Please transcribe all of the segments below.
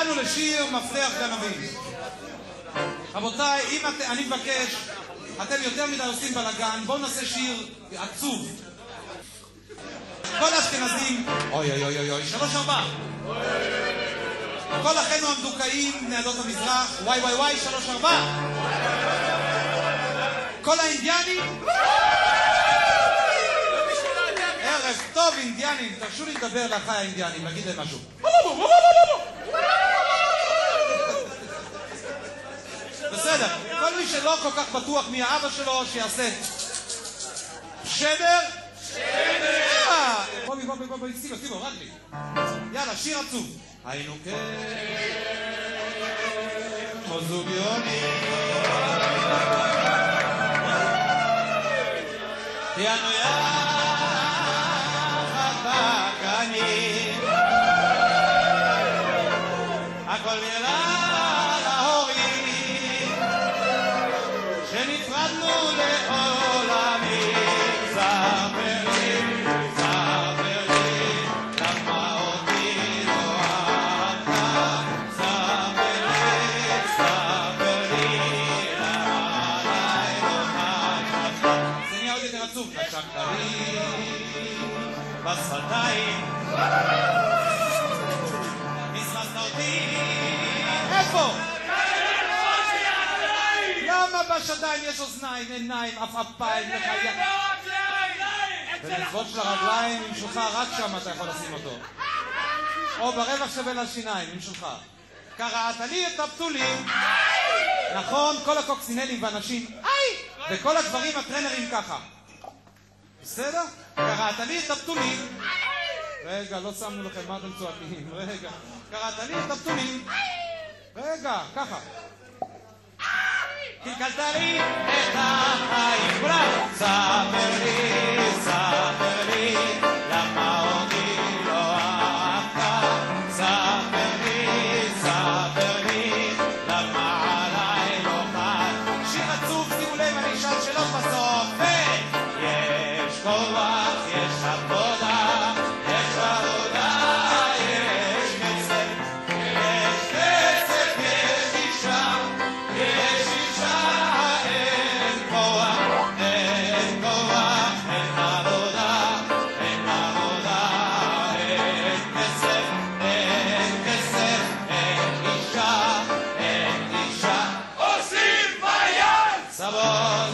הגענו לשיר מפתח גנבים. רבותיי, אם אני מבקש, אתם יותר מדי עושים בלגן, בואו נעשה שיר עצוב. כל האשכנזים, אוי אוי אוי אוי, 3-4. כל אחינו המדוכאים בני עדות המזרח, וואי וואי וואי, 3-4. כל האינדיאנים, ערב טוב אינדיאנים, תרשו לי לדבר לאחיי האינדיאנים, להגיד להם משהו. בסדר, כל מי שלא כל כך בטוח מי האבא שלו, שיעשה שדר. בואי, סיבו, רק לי. יאללה, שיר עצוב. היינו כמו זוג יונים, יאנו יחד בגנים, הכל נראה להורים, שנפרדנו לעולמים. בשפתיים מסמסת אותי. איפה? למה בשדיים יש אוזניים, עיניים, אפיים, לחיה? ולצוות של הרגליים עם שלך, רק שם אתה יכול לשים אותו, או ברווח שבין השיניים עם שלך. קראת לי את הבתולים. נכון, כל הקוקסינלים ואנשים וכל הדברים הטרנרים ככה. בסדר? קראת לי את הבתולים. רגע, לא שמנו לכם, מה אתם צועקים? רגע, קראת לי את הבתולים. רגע, ככה. קלקלת לי את החיים. כולם. ספר לי, למה אותי לא אהבת? ספר לי, למה עליי לא חד? שיר עצוב, שימו לב, אני אשאל שאלות בסוף. יש כוח, יש עבודה, יש עבודה, יש כסף, יש אישה, אין כוח, אין עבודה, אין כסף, אין אישה, עושים ביד, סבון,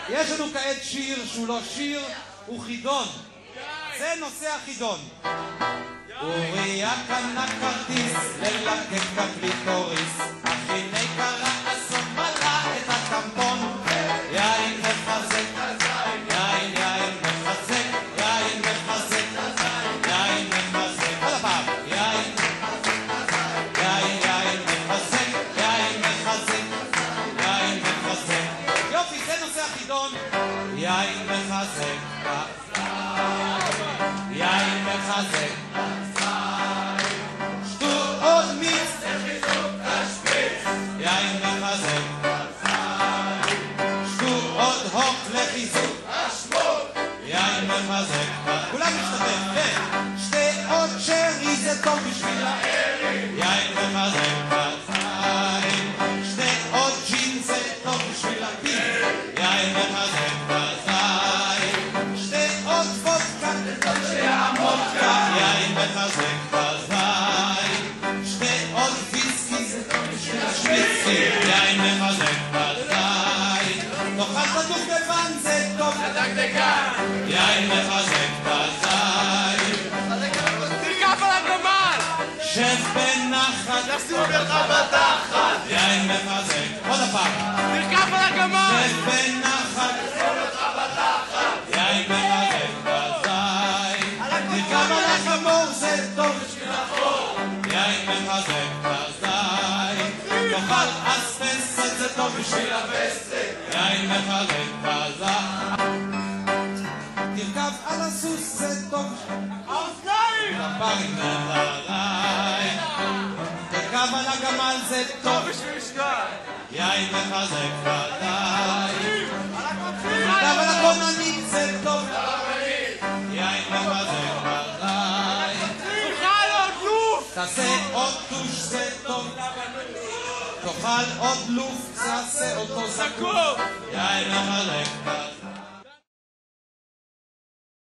יש לנו כעת שיר שהוא לא שיר, הוא חידון. זה נושא החידון. אוריה קנה כרטיס ללקק הקליטוריס, אך הנה קרה אסון מלא את הטמבון. יין מחזק, יין מחזק, יין מחזק, יין מחזק. עוד הפעם. יין מחזק, יין מחזק. יופי, זה נושא החידון. יין מחזק, יין מחזק. שתו עוד מיץ לחיזוק השפיץ. יין מחזק. שתו עוד הוק לחיזוק השמות. יין מחזק. כולם משתתף. שתי עוד שרי זה טוב בשביל הערי. יין מחזק. שתי עוד ג'ין זה טוב בשביל הפיל. יין מחזק. שתי עוד וודקה לטוב שיעמוד כאן. יין מחזק. שתי עוד ויסקי זה טוב בשביל השוויצקי. יין מחזק. תאכל בדוק לבן זה טוב לדגדגן. יין מחזק. תעשו בחבטחת. יין מחזק. עוד הפעם. תרכב על הגמל. שב בנחת. יין מחזק בזין. תרכב על החמור זה טוב בשביל החור. יין מחזק בזין. תאכל אספסת זה טוב בשביל הווסת. יין מחזק בזין. תרכב על הסוס זה טוב. האוזניים. כפיים נהליים. תרכב על הגמל זה טוב בשביל שגר. יין מחזק בזין. על הקוצים. תרכב על הכוננית זה טוב יין מחזק בזין. תאכל עוד לוף. תעשה עוד טוש זה טוב. תאכל עוד לוף, תעשה אותו זקוף. יין מחזק בזין.